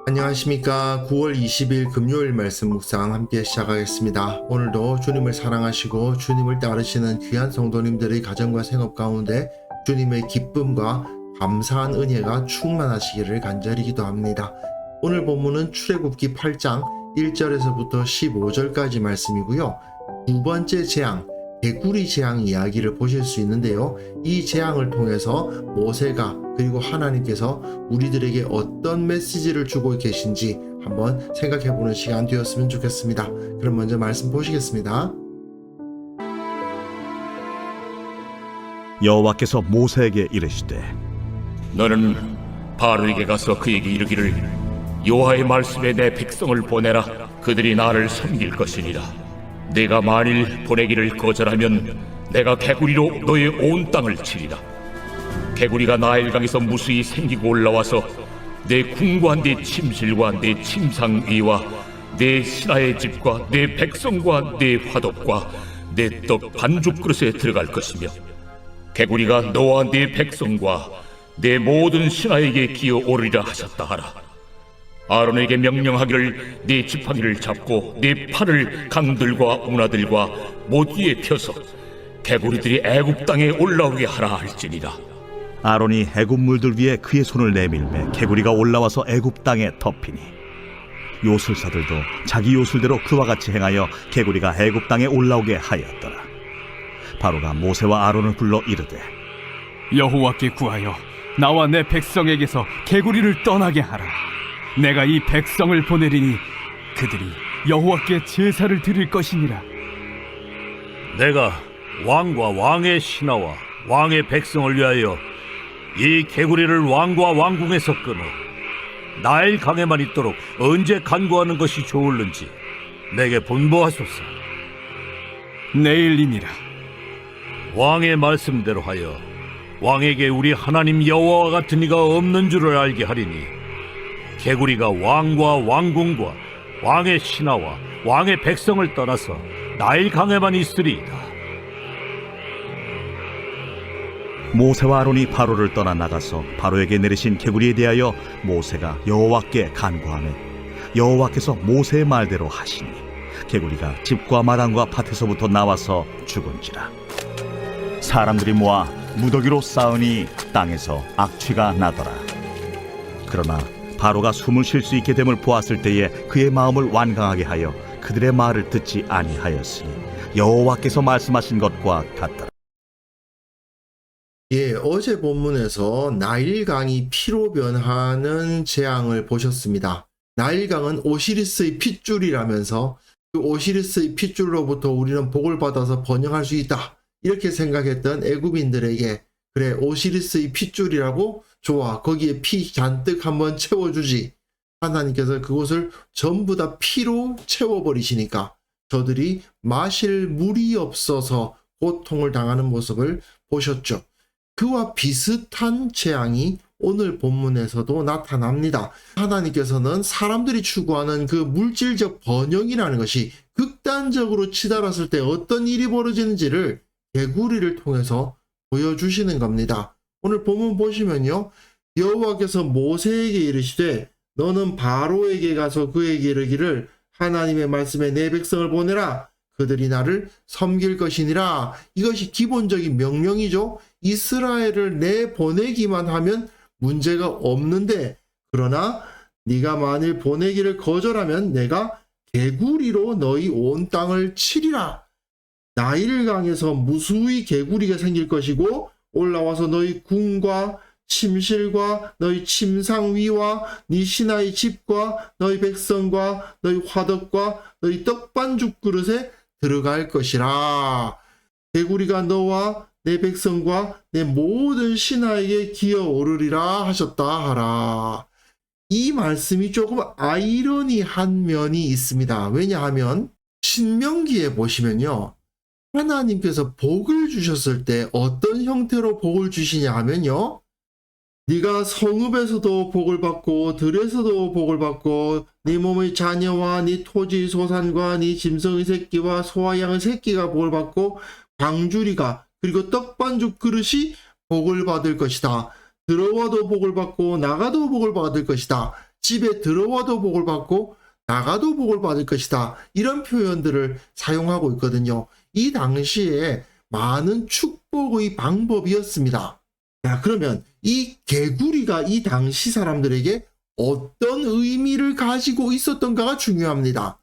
안녕하십니까. 9월 20일 금요일 말씀 묵상 함께 시작하겠습니다. 오늘도 주님을 사랑하시고 주님을 따르시는 귀한 성도님들의 가정과 생업 가운데 주님의 기쁨과 감사한 은혜가 충만하시기를 간절히 기도합니다. 오늘 본문은 출애굽기 8장 1절에서부터 15절까지 말씀이고요. 두 번째 재앙, 개구리 재앙 이야기를 보실 수 있는데요. 이 재앙을 통해서 모세가 그리고 하나님께서 우리들에게 어떤 메시지를 주고 계신지 한번 생각해보는 시간 되었으면 좋겠습니다. 그럼 먼저 말씀 보시겠습니다. 여호와께서 모세에게 이르시되 너는 바로에게 가서 그에게 이르기를 여호와의 말씀에 내 백성을 보내라. 그들이 나를 섬길 것이니라. 내가 만일 보내기를 거절하면 내가 개구리로 너의 온 땅을 치리라. 개구리가 나일강에서 무수히 생기고 올라와서 내 궁과 내 침실과 내 침상 위와 내 신하의 집과 내 백성과 내 화덕과 내 떡 반죽 그릇에 들어갈 것이며 개구리가 너와 네 백성과 내 모든 신하에게 기어오르리라 하셨다 하라. 아론에게 명령하기를 네 지팡이를 잡고 네 팔을 강들과 운하들과 모기에 펴서 개구리들이 애굽 땅에 올라오게 하라 할지니라. 아론이 애굽 물들 위에 그의 손을 내밀매 개구리가 올라와서 애굽 땅에 덮이니 요술사들도 자기 요술대로 그와 같이 행하여 개구리가 애굽 땅에 올라오게 하였더라. 바로가 모세와 아론을 불러 이르되 여호와께 구하여 나와 내 백성에게서 개구리를 떠나게 하라. 내가 이 백성을 보내리니 그들이 여호와께 제사를 드릴 것이니라. 내가 왕과 왕의 신하와 왕의 백성을 위하여 이 개구리를 왕과 왕궁에서 끊어 나일 강에만 있도록 언제 간구하는 것이 좋을는지 내게 분부하소서. 내일이니라. 왕의 말씀대로 하여 왕에게 우리 하나님 여호와와 같은 이가 없는 줄을 알게 하리니 개구리가 왕과 왕궁과 왕의 신하와 왕의 백성을 떠나서 나일 강에만 있으리이다. 모세와 아론이 바로를 떠나 나가서 바로에게 내리신 개구리에 대하여 모세가 여호와께 간구하매 여호와께서 모세의 말대로 하시니 개구리가 집과 마당과 밭에서부터 나와서 죽은지라. 사람들이 모아 무더기로 쌓으니 땅에서 악취가 나더라. 그러나 바로가 숨을 쉴 수 있게 됨을 보았을 때에 그의 마음을 완강하게 하여 그들의 말을 듣지 아니하였으니 여호와께서 말씀하신 것과 같더라. 어제 본문에서 나일강이 피로 변하는 재앙을 보셨습니다. 나일강은 오시리스의 핏줄이라면서 그 오시리스의 핏줄로부터 우리는 복을 받아서 번영할 수 있다. 이렇게 생각했던 애굽인들에게 그래 오시리스의 핏줄이라고 좋아 거기에 피 잔뜩 한번 채워주지. 하나님께서 그곳을 전부 다 피로 채워버리시니까 저들이 마실 물이 없어서 고통을 당하는 모습을 보셨죠. 그와 비슷한 재앙이 오늘 본문에서도 나타납니다. 하나님께서는 사람들이 추구하는 그 물질적 번영이라는 것이 극단적으로 치달았을 때 어떤 일이 벌어지는지를 개구리를 통해서 보여주시는 겁니다. 오늘 본문 보시면요. 여호와께서 모세에게 이르시되 너는 바로에게 가서 그에게 이르기를 하나님의 말씀에 내 백성을 보내라. 그들이 나를 섬길 것이니라. 이것이 기본적인 명령이죠. 이스라엘을 내보내기만 하면 문제가 없는데 그러나 네가 만일 보내기를 거절하면 내가 개구리로 너희 온 땅을 치리라. 나일강에서 무수히 개구리가 생길 것이고 올라와서 너희 궁과 침실과 너희 침상 위와 네 신하의 집과 너희 백성과 너희 화덕과 너희 떡반죽 그릇에 들어갈 것이라. 개구리가 너와 내 백성과 내 모든 신하에게 기어오르리라 하셨다 하라. 이 말씀이 조금 아이러니한 면이 있습니다. 왜냐하면 신명기에 보시면요, 하나님께서 복을 주셨을 때 어떤 형태로 복을 주시냐 하면요, 네가 성읍에서도 복을 받고 들에서도 복을 받고 네 몸의 자녀와 네 토지 소산과 네 짐승의 새끼와 소와 양의 새끼가 복을 받고 광주리가 그리고 떡반죽 그릇이 복을 받을 것이다. 들어와도 복을 받고 나가도 복을 받을 것이다. 집에 들어와도 복을 받고 나가도 복을 받을 것이다. 이런 표현들을 사용하고 있거든요. 이 당시에 많은 축복의 방법이었습니다. 자, 그러면 이 개구리가 이 당시 사람들에게 어떤 의미를 가지고 있었던가가 중요합니다.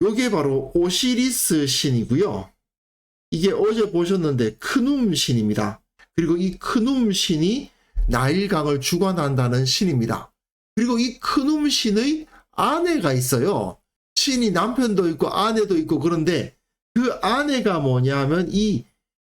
이게 바로 오시리스 신이고요. 이게 어제 보셨는데 크눔 신입니다. 그리고 이 크눔 신이 나일강을 주관한다는 신입니다. 그리고 이 크눔 신의 아내가 있어요. 신이 남편도 있고 아내도 있고, 그런데 그 아내가 뭐냐 하면 이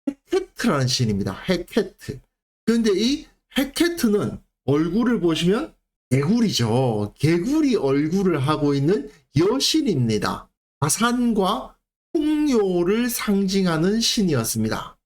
헤케트라는 신입니다. 헤케트. 그런데 이 헤케트는 얼굴을 보시면 개구리죠. 개구리 얼굴을 하고 있는 여신입니다. 가산과 풍요를 상징하는 신이었습니다.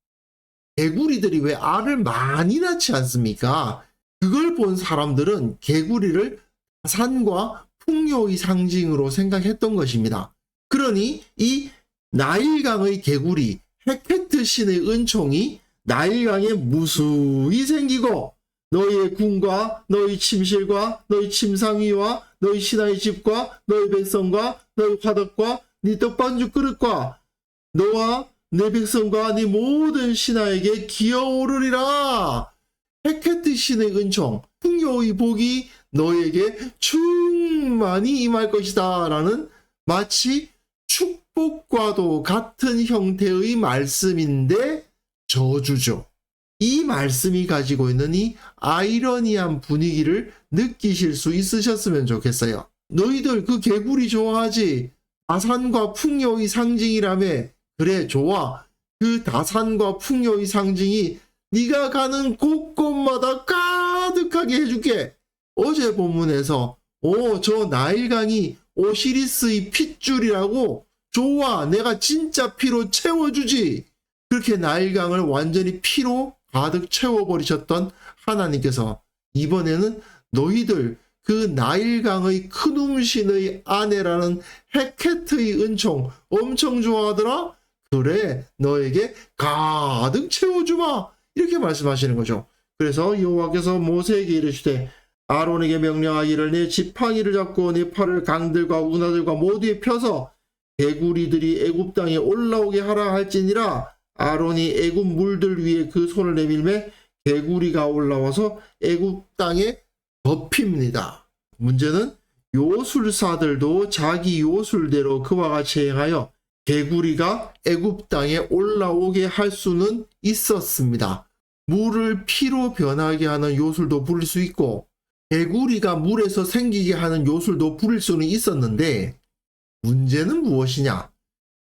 개구리들이 왜 알을 많이 낳지 않습니까? 그걸 본 사람들은 개구리를 가산과 풍요의 상징으로 생각했던 것입니다. 그러니 이 나일강의 개구리 헤케트 신의 은총이 나일강에 무수히 생기고 너희의 궁과 너희 침실과 너희 침상위와 너희 신하의 집과 너희 백성과 너희 화덕과 네 떡반죽 그릇과 너와 내 백성과 네 모든 신하에게 기어오르리라. 헤케트 신의 은총, 풍요의 복이 너에게 충만히 임할 것이다 라는 마치 축복과도 같은 형태의 말씀인데 저주죠. 이 말씀이 가지고 있는 이 아이러니한 분위기를 느끼실 수 있으셨으면 좋겠어요. 너희들 그 개구리 좋아하지? 다산과 풍요의 상징이라며. 그래, 좋아. 그 다산과 풍요의 상징이 네가 가는 곳곳마다 가득하게 해줄게. 어제 본문에서 저 나일강이 오시리스의 핏줄이라고. 좋아, 내가 진짜 피로 채워주지. 그렇게 나일강을 완전히 피로 가득 채워버리셨던 하나님께서 이번에는 너희들 그 나일강의 크눔신의 아내라는 헤케트의 은총 엄청 좋아하더라? 그래, 너에게 가득 채워주마. 이렇게 말씀하시는 거죠. 그래서 여호와께서 모세에게 이르시되 아론에게 명령하기를 내 지팡이를 잡고 네 팔을 강들과 운하들과 모두에 펴서 개구리들이 애굽 땅에 올라오게 하라 할지니라. 아론이 애굽 물들 위에 그 손을 내밀매 개구리가 올라와서 애굽 땅에 덮입니다. 문제는 요술사들도 자기 요술대로 그와 같이 행하여 개구리가 애굽 땅에 올라오게 할 수는 있었습니다. 물을 피로 변하게 하는 요술도 부릴 수 있고 개구리가 물에서 생기게 하는 요술도 부릴 수는 있었는데 문제는 무엇이냐?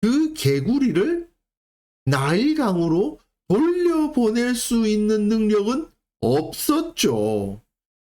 그 개구리를 나일강으로 돌려보낼 수 있는 능력은 없었죠.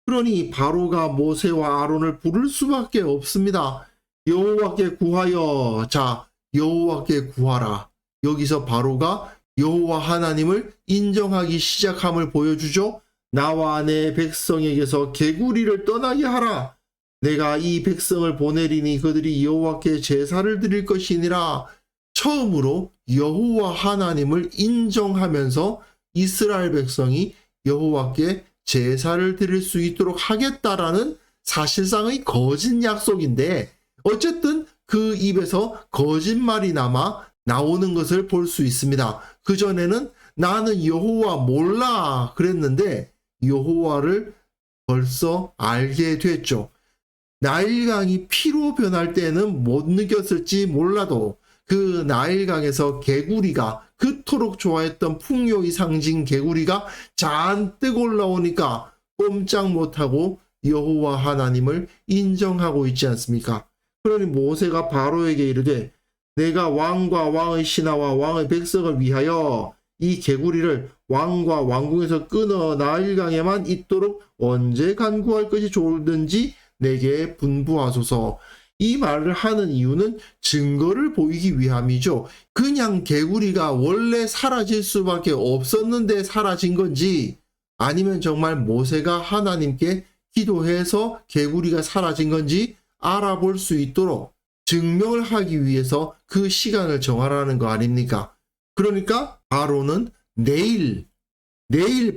그러니 바로가 모세와 아론을 부를 수밖에 없습니다. 여호와께 구하여. 자, 여호와께 구하라. 여기서 바로가 여호와 하나님을 인정하기 시작함을 보여주죠. 나와 내 백성에게서 개구리를 떠나게 하라. 내가 이 백성을 보내리니 그들이 여호와께 제사를 드릴 것이니라. 처음으로 여호와 하나님을 인정하면서 이스라엘 백성이 여호와께 제사를 드릴 수 있도록 하겠다라는 사실상의 거짓 약속인데 어쨌든 그 입에서 거짓말이 남아 나오는 것을 볼 수 있습니다. 그전에는 나는 여호와 몰라 그랬는데 여호와를 벌써 알게 됐죠. 나일강이 피로 변할 때는 못 느꼈을지 몰라도 그 나일강에서 개구리가 그토록 좋아했던 풍요의 상징 개구리가 잔뜩 올라오니까 꼼짝 못하고 여호와 하나님을 인정하고 있지 않습니까? 그러니 모세가 바로에게 이르되 내가 왕과 왕의 신하와 왕의 백성을 위하여 이 개구리를 왕과 왕궁에서 끊어 나일강에만 있도록 언제 간구할 것이 좋을든지 내게 분부하소서. 이 말을 하는 이유는 증거를 보이기 위함이죠. 그냥 개구리가 원래 사라질 수밖에 없었는데 사라진 건지, 아니면 정말 모세가 하나님께 기도해서 개구리가 사라진 건지 알아볼 수 있도록 증명을 하기 위해서 그 시간을 정하라는 거 아닙니까? 그러니까 바로는 내일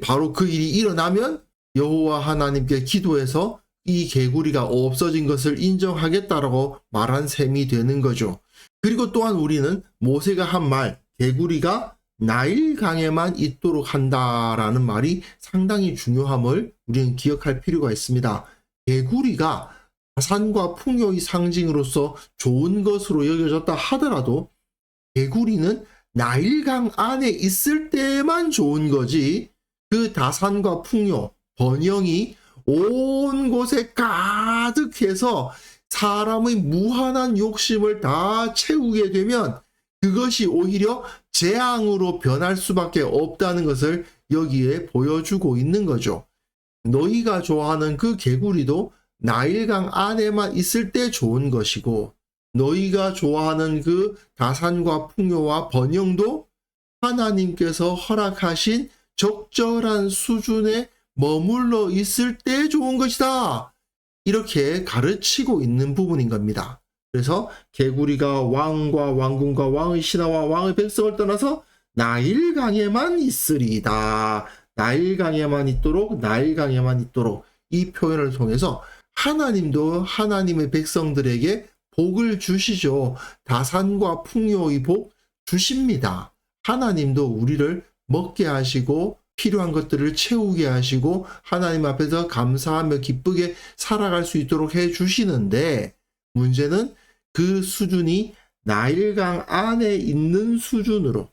바로 그 일이 일어나면 여호와 하나님께 기도해서 이 개구리가 없어진 것을 인정하겠다라고 말한 셈이 되는 거죠. 그리고 또한 우리는 모세가 한 말, 개구리가 나일강에만 있도록 한다라는 말이 상당히 중요함을 우리는 기억할 필요가 있습니다. 개구리가 다산과 풍요의 상징으로서 좋은 것으로 여겨졌다 하더라도 개구리는 나일강 안에 있을 때만 좋은 거지, 그 다산과 풍요, 번영이 온 곳에 가득해서 사람의 무한한 욕심을 다 채우게 되면 그것이 오히려 재앙으로 변할 수밖에 없다는 것을 여기에 보여주고 있는 거죠. 너희가 좋아하는 그 개구리도 나일강 안에만 있을 때 좋은 것이고, 너희가 좋아하는 그 다산과 풍요와 번영도 하나님께서 허락하신 적절한 수준에 머물러 있을 때 좋은 것이다. 이렇게 가르치고 있는 부분인 겁니다. 그래서 개구리가 왕과 왕궁과 왕의 신하와 왕의 백성을 떠나서 나일강에만 있으리이다. 나일강에만 있도록, 나일강에만 있도록, 이 표현을 통해서 하나님도 하나님의 백성들에게 복을 주시죠. 다산과 풍요의 복 주십니다. 하나님도 우리를 먹게 하시고 필요한 것들을 채우게 하시고 하나님 앞에서 감사하며 기쁘게 살아갈 수 있도록 해 주시는데, 문제는 그 수준이 나일강 안에 있는 수준으로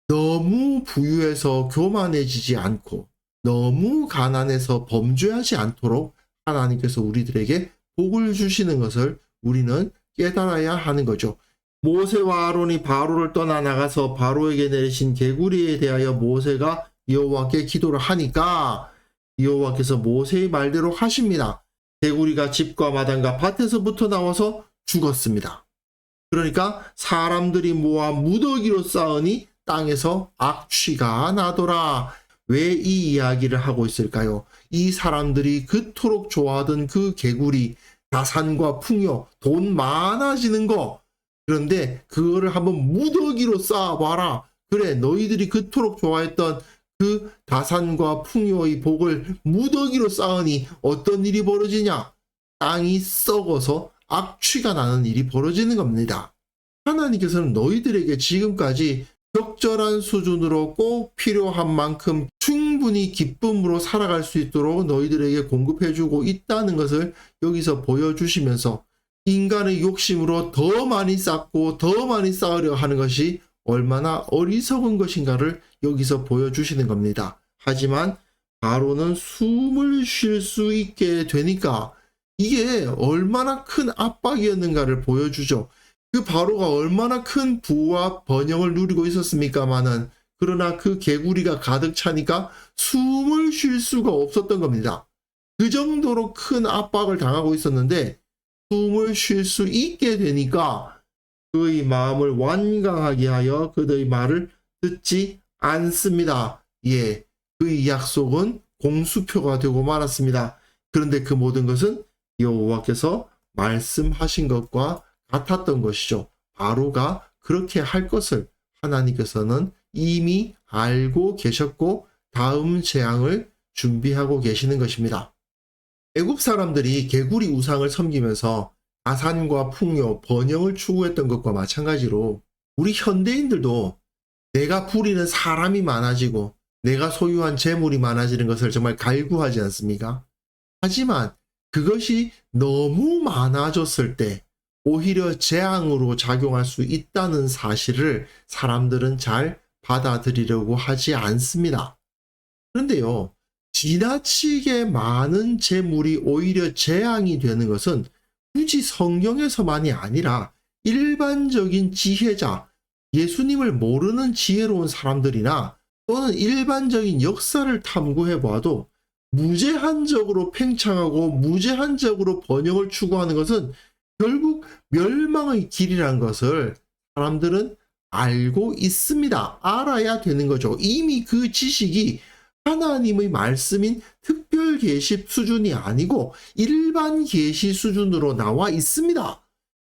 너무 부유해서 교만해지지 않고 너무 가난해서 범죄하지 않도록 하나님께서 우리들에게 복을 주시는 것을 우리는 깨달아야 하는 거죠. 모세와 아론이 바로를 떠나 나가서 바로에게 내리신 개구리에 대하여 모세가 여호와께 기도를 하니까 여호와께서 모세의 말대로 하십니다. 개구리가 집과 마당과 밭에서부터 나와서 죽었습니다. 그러니까 사람들이 모아 무더기로 쌓으니 땅에서 악취가 나더라. 왜 이 이야기를 하고 있을까요? 이 사람들이 그토록 좋아하던 그 개구리, 다산과 풍요, 돈 많아지는 거, 그런데 그거를 한번 무더기로 쌓아봐라. 그래, 너희들이 그토록 좋아했던 그 다산과 풍요의 복을 무더기로 쌓으니 어떤 일이 벌어지냐? 땅이 썩어서 악취가 나는 일이 벌어지는 겁니다. 하나님께서는 너희들에게 지금까지 적절한 수준으로 꼭 필요한 만큼 충분히 기쁨으로 살아갈 수 있도록 너희들에게 공급해주고 있다는 것을 여기서 보여주시면서 인간의 욕심으로 더 많이 쌓고 더 많이 쌓으려 하는 것이 얼마나 어리석은 것인가를 여기서 보여주시는 겁니다. 하지만 바로는 숨을 쉴 수 있게 되니까 이게 얼마나 큰 압박이었는가를 보여주죠. 그 바로가 얼마나 큰 부와 번영을 누리고 있었습니까마는, 그러나 그 개구리가 가득 차니까 숨을 쉴 수가 없었던 겁니다. 그 정도로 큰 압박을 당하고 있었는데 숨을 쉴 수 있게 되니까 그의 마음을 완강하게 하여 그의 말을 듣지 않습니다. 예, 그의 약속은 공수표가 되고 말았습니다. 그런데 그 모든 것은 여호와께서 말씀하신 것과 같았던 것이죠. 바로가 그렇게 할 것을 하나님께서는 이미 알고 계셨고 다음 재앙을 준비하고 계시는 것입니다. 애굽 사람들이 개구리 우상을 섬기면서 다산과 풍요, 번영을 추구했던 것과 마찬가지로 우리 현대인들도 내가 부리는 사람이 많아지고 내가 소유한 재물이 많아지는 것을 정말 갈구하지 않습니까? 하지만 그것이 너무 많아졌을 때 오히려 재앙으로 작용할 수 있다는 사실을 사람들은 잘 받아들이려고 하지 않습니다. 그런데요, 지나치게 많은 재물이 오히려 재앙이 되는 것은 굳이 성경에서만이 아니라 일반적인 지혜자, 예수님을 모르는 지혜로운 사람들이나 또는 일반적인 역사를 탐구해 보아도 무제한적으로 팽창하고 무제한적으로 번영을 추구하는 것은 결국 멸망의 길이라는 것을 사람들은 알고 있습니다. 알아야 되는 거죠. 이미 그 지식이 하나님의 말씀인 특별 계시 수준이 아니고 일반 계시 수준으로 나와 있습니다.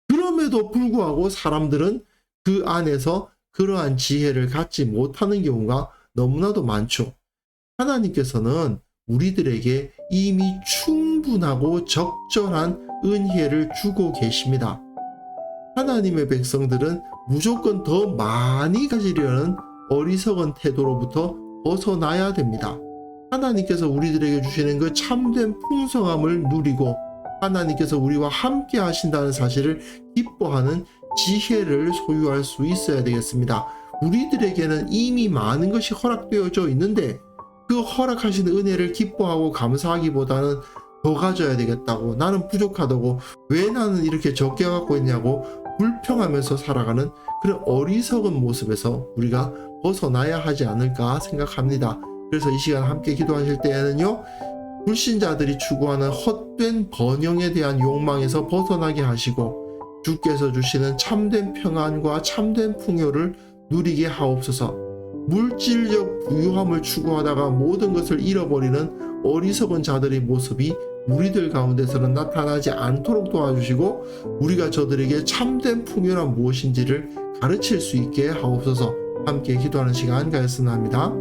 그럼에도 불구하고 사람들은 그 안에서 그러한 지혜를 갖지 못하는 경우가 너무나도 많죠. 하나님께서는 우리들에게 이미 충분하고 적절한 은혜를 주고 계십니다. 하나님의 백성들은 무조건 더 많이 가지려는 어리석은 태도로부터 벗어나야 됩니다. 하나님께서 우리들에게 주시는 그 참된 풍성함을 누리고 하나님께서 우리와 함께 하신다는 사실을 기뻐하는 지혜를 소유할 수 있어야 되겠습니다. 우리들에게는 이미 많은 것이 허락되어져 있는데 그 허락하신 은혜를 기뻐하고 감사하기보다는 더 가져야 되겠다고, 나는 부족하다고, 왜 나는 이렇게 적게 갖고 있냐고 불평하면서 살아가는 그런 어리석은 모습에서 우리가 벗어나야 하지 않을까 생각합니다. 그래서 이 시간 함께 기도하실 때에는요, 불신자들이 추구하는 헛된 번영에 대한 욕망에서 벗어나게 하시고 주께서 주시는 참된 평안과 참된 풍요를 누리게 하옵소서. 물질적 부유함을 추구하다가 모든 것을 잃어버리는 어리석은 자들의 모습이 우리들 가운데서는 나타나지 않도록 도와주시고 우리가 저들에게 참된 풍요란 무엇인지를 가르칠 수 있게 하옵소서. 함께 기도하는 시간 가졌으면 합니다.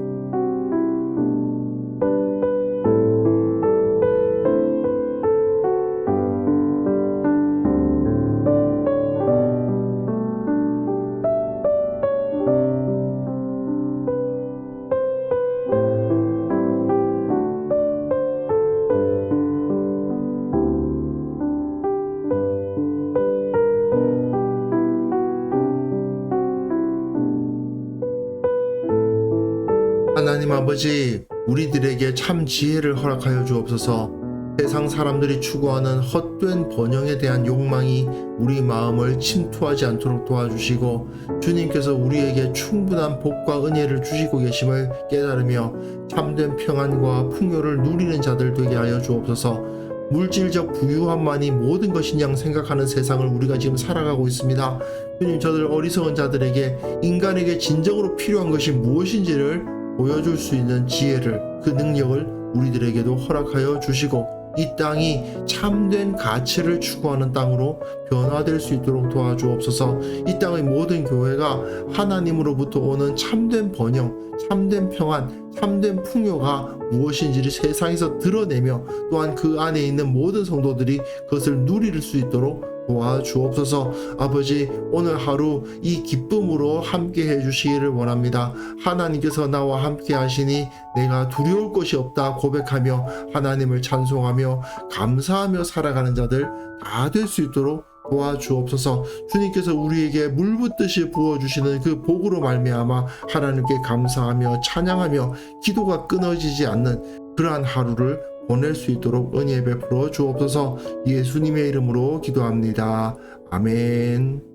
하나님 아버지, 우리들에게 참 지혜를 허락하여 주옵소서. 세상 사람들이 추구하는 헛된 번영에 대한 욕망이 우리 마음을 침투하지 않도록 도와주시고 주님께서 우리에게 충분한 복과 은혜를 주시고 계심을 깨달으며 참된 평안과 풍요를 누리는 자들 되게 하여 주옵소서. 물질적 부유함만이 모든 것인 양 생각하는 세상을 우리가 지금 살아가고 있습니다. 주님, 저들 어리석은 자들에게 인간에게 진정으로 필요한 것이 무엇인지를 보여줄 수 있는 지혜를, 그 능력을 우리들에게도 허락하여 주시고 이 땅이 참된 가치를 추구하는 땅으로 변화될 수 있도록 도와주옵소서. 이 땅의 모든 교회가 하나님으로부터 오는 참된 번영, 참된 평안, 참된 풍요가 무엇인지를 세상에서 드러내며 또한 그 안에 있는 모든 성도들이 그것을 누릴 수 있도록 도와주옵소서. 아버지, 오늘 하루 이 기쁨으로 함께 해주시기를 원합니다. 하나님께서 나와 함께 하시니 내가 두려울 것이 없다 고백하며 하나님을 찬송하며 감사하며 살아가는 자들 다 될 수 있도록 도와주옵소서. 주님께서 우리에게 물 붓듯이 부어주시는 그 복으로 말미암아 하나님께 감사하며 찬양하며 기도가 끊어지지 않는 그러한 하루를 보낼 수 있도록 은혜 베풀어 주옵소서. 예수님의 이름으로 기도합니다. 아멘.